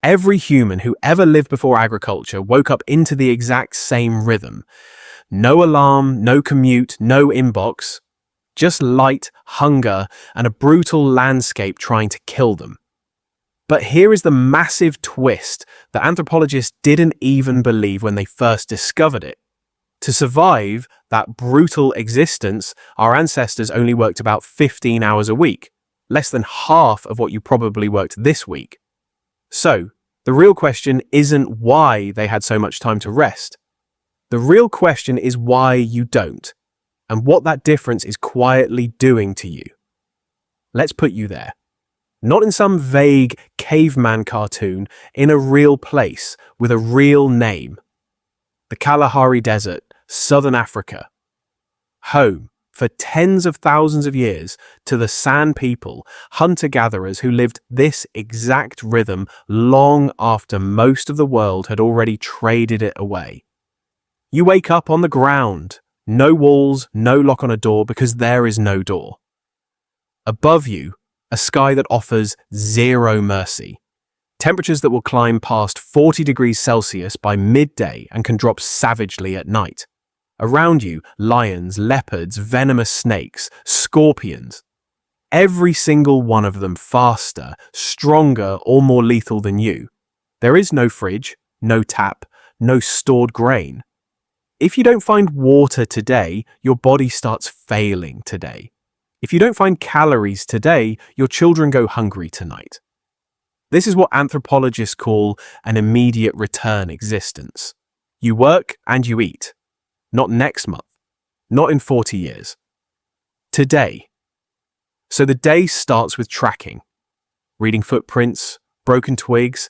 Every human who ever lived before agriculture woke up into the exact same rhythm. No alarm, no commute, no inbox. Just light, hunger, and a brutal landscape trying to kill them. But here is the massive twist that anthropologists didn't even believe when they first discovered it. To survive that brutal existence, our ancestors only worked about 15 hours a week, less than half of what you probably worked this week. So, the real question isn't why they had so much time to rest. The real question is why you don't, and what that difference is quietly doing to you. Let's put you there. Not in some vague caveman cartoon, in a real place with a real name. The Kalahari Desert, Southern Africa. Home, for tens of thousands of years, to the San people, hunter-gatherers who lived this exact rhythm long after most of the world had already traded it away. You wake up on the ground. No walls, no lock on a door because there is no door. Above you, a sky that offers zero mercy. Temperatures that will climb past 40 degrees Celsius by midday and can drop savagely at night. Around you, lions, leopards, venomous snakes, scorpions. Every single one of them faster, stronger, or more lethal than you. There is no fridge, no tap, no stored grain. If you don't find water today, your body starts failing today. If you don't find calories today, your children go hungry tonight. This is what anthropologists call an immediate return existence. You work and you eat. Not next month. Not in 40 years. Today. So the day starts with tracking. Reading footprints, broken twigs,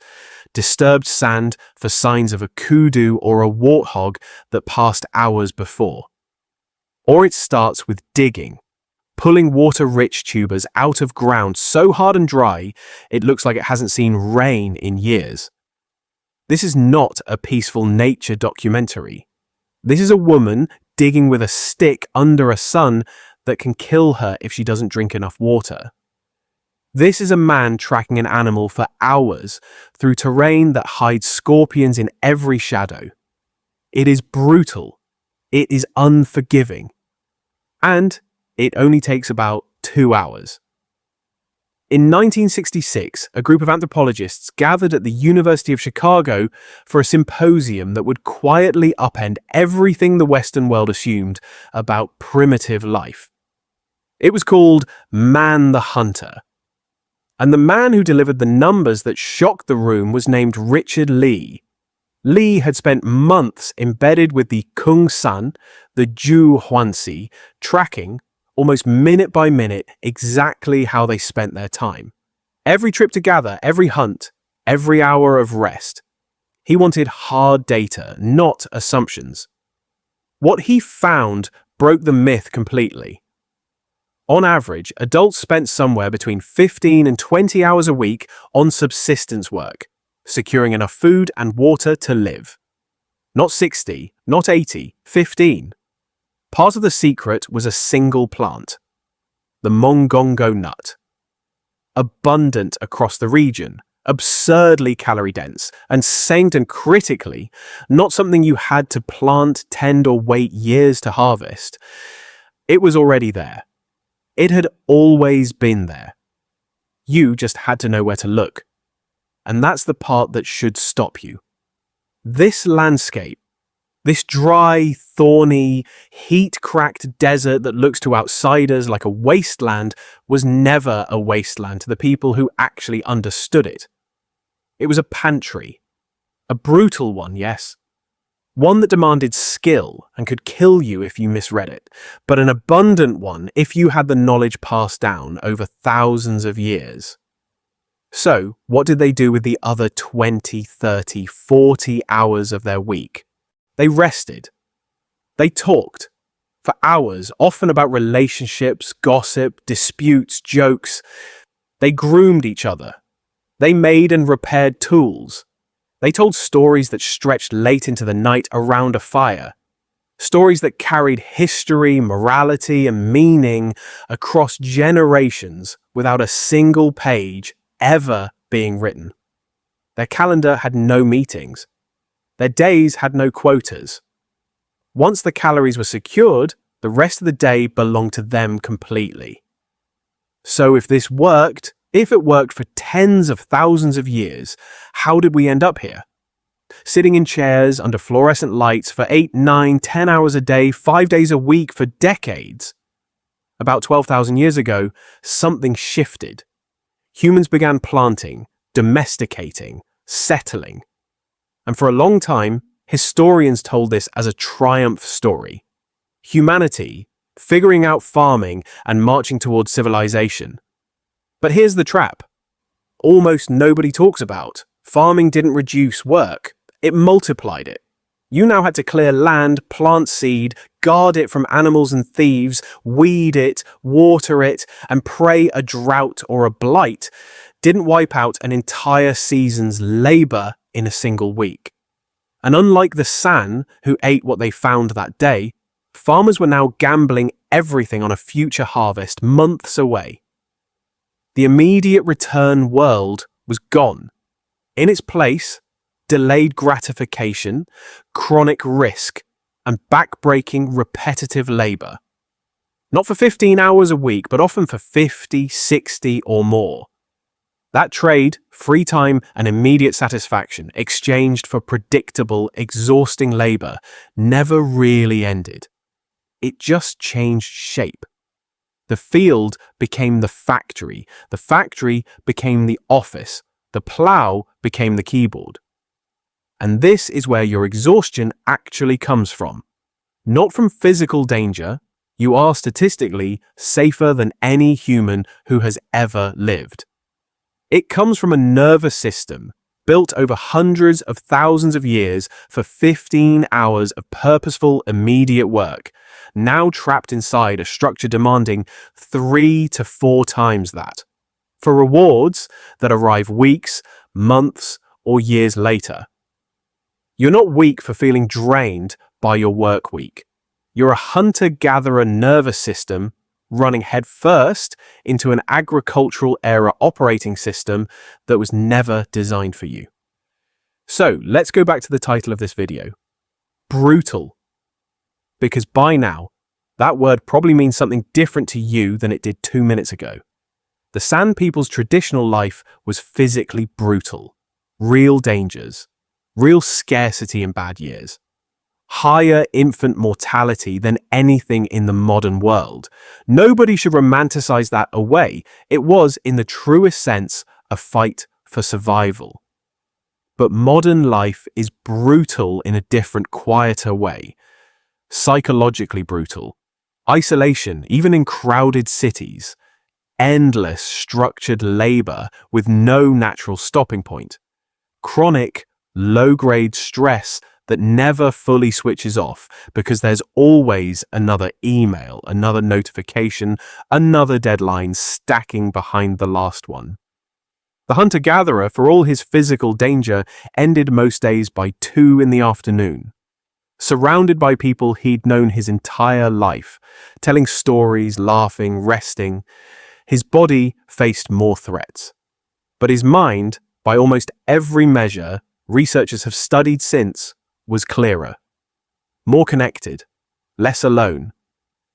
disturbed sand for signs of a kudu or a warthog that passed hours before. Or it starts with digging. Pulling water-rich tubers out of ground so hard and dry, it looks like it hasn't seen rain in years. This is not a peaceful nature documentary. This is a woman digging with a stick under a sun that can kill her if she doesn't drink enough water. This is a man tracking an animal for hours through terrain that hides scorpions in every shadow. It is brutal. It is unforgiving. And it only takes about 2 hours. In 1966, a group of anthropologists gathered at the University of Chicago for a symposium that would quietly upend everything the Western world assumed about primitive life. It was called Man the Hunter. And the man who delivered the numbers that shocked the room was named Richard Lee. Lee had spent months embedded with the Kung San, the Ju Huansi, tracking, almost minute by minute, exactly how they spent their time. Every trip to gather, every hunt, every hour of rest. He wanted hard data, not assumptions. What he found broke the myth completely. On average, adults spent somewhere between 15 and 20 hours a week on subsistence work, securing enough food and water to live. Not 60, not 80, 15. Part of the secret was a single plant, the mongongo nut. Abundant across the region, absurdly calorie-dense, and sanctioned and critically, not something you had to plant, tend, or wait years to harvest. It was already there. It had always been there. You just had to know where to look. And that's the part that should stop you. This landscape, this dry, thorny, heat-cracked desert that looks to outsiders like a wasteland was never a wasteland to the people who actually understood it. It was a pantry. A brutal one, yes. One that demanded skill and could kill you if you misread it, but an abundant one if you had the knowledge passed down over thousands of years. So, what did they do with the other 20, 30, 40 hours of their week? They rested. They talked. For hours, often about relationships, gossip, disputes, jokes. They groomed each other. They made and repaired tools. They told stories that stretched late into the night around a fire. Stories that carried history, morality, and meaning across generations without a single page ever being written. Their calendar had no meetings. Their days had no quotas. Once the calories were secured, the rest of the day belonged to them completely. So if it worked for tens of thousands of years, how did we end up here? Sitting in chairs under fluorescent lights for 8, 9, 10 hours a day, 5 days a week for decades. About 12,000 years ago, something shifted. Humans began planting, domesticating, settling. And for a long time, historians told this as a triumph story. Humanity, figuring out farming and marching towards civilization. But here's the trap. Almost nobody talks about. Farming didn't reduce work. It multiplied it. You now had to clear land, plant seed, guard it from animals and thieves, weed it, water it, and pray a drought or a blight didn't wipe out an entire season's labor in a single week. And unlike the San, who ate what they found that day, farmers were now gambling everything on a future harvest months away. The immediate return world was gone. In its place, delayed gratification, chronic risk, and back-breaking repetitive labor. Not for 15 hours a week, but often for 50, 60 or more. That trade, free time and immediate satisfaction, exchanged for predictable, exhausting labor, never really ended. It just changed shape. The field became the factory became the office, the plow became the keyboard. And this is where your exhaustion actually comes from. Not from physical danger. You are statistically safer than any human who has ever lived. It comes from a nervous system built over hundreds of thousands of years for 15 hours of purposeful, immediate work, now trapped inside a structure demanding 3 to 4 times that, for rewards that arrive weeks, months, or years later. You're not weak for feeling drained by your work week. You're a hunter-gatherer nervous system running headfirst into an agricultural-era operating system that was never designed for you. So, let's go back to the title of this video. Brutal. Because by now, that word probably means something different to you than it did 2 minutes ago. The San people's traditional life was physically brutal. Real dangers. Real scarcity in bad years. Higher infant mortality than anything in the modern world. Nobody should romanticize that away. It was, in the truest sense, a fight for survival. But modern life is brutal in a different, quieter way. Psychologically brutal. Isolation, even in crowded cities. Endless, structured labor with no natural stopping point. Chronic, low-grade stress that never fully switches off because there's always another email, another notification, another deadline stacking behind the last one. The hunter-gatherer, for all his physical danger, ended most days by 2 in the afternoon. Surrounded by people he'd known his entire life, telling stories, laughing, resting, his body faced more threats. But his mind, by almost every measure researchers have studied since, was clearer. More connected, less alone.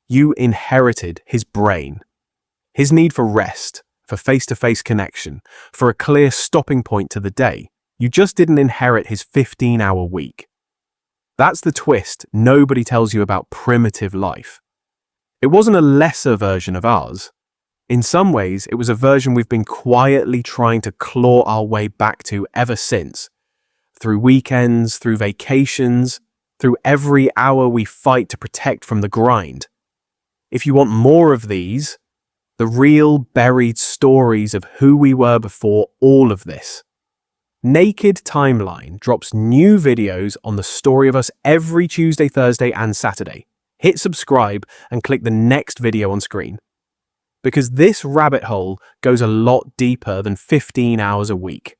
You inherited his brain. His need for rest, for face-to-face connection, for a clear stopping point to the day. You just didn't inherit his 15-hour week. That's the twist nobody tells you about primitive life. It wasn't a lesser version of ours. In some ways, it was a version we've been quietly trying to claw our way back to ever since. Through weekends, through vacations, through every hour we fight to protect from the grind. If you want more of these, the real buried stories of who we were before all of this. Naked Timeline drops new videos on the story of us every Tuesday, Thursday, and Saturday. Hit subscribe and click the next video on screen. Because this rabbit hole goes a lot deeper than 15 hours a week.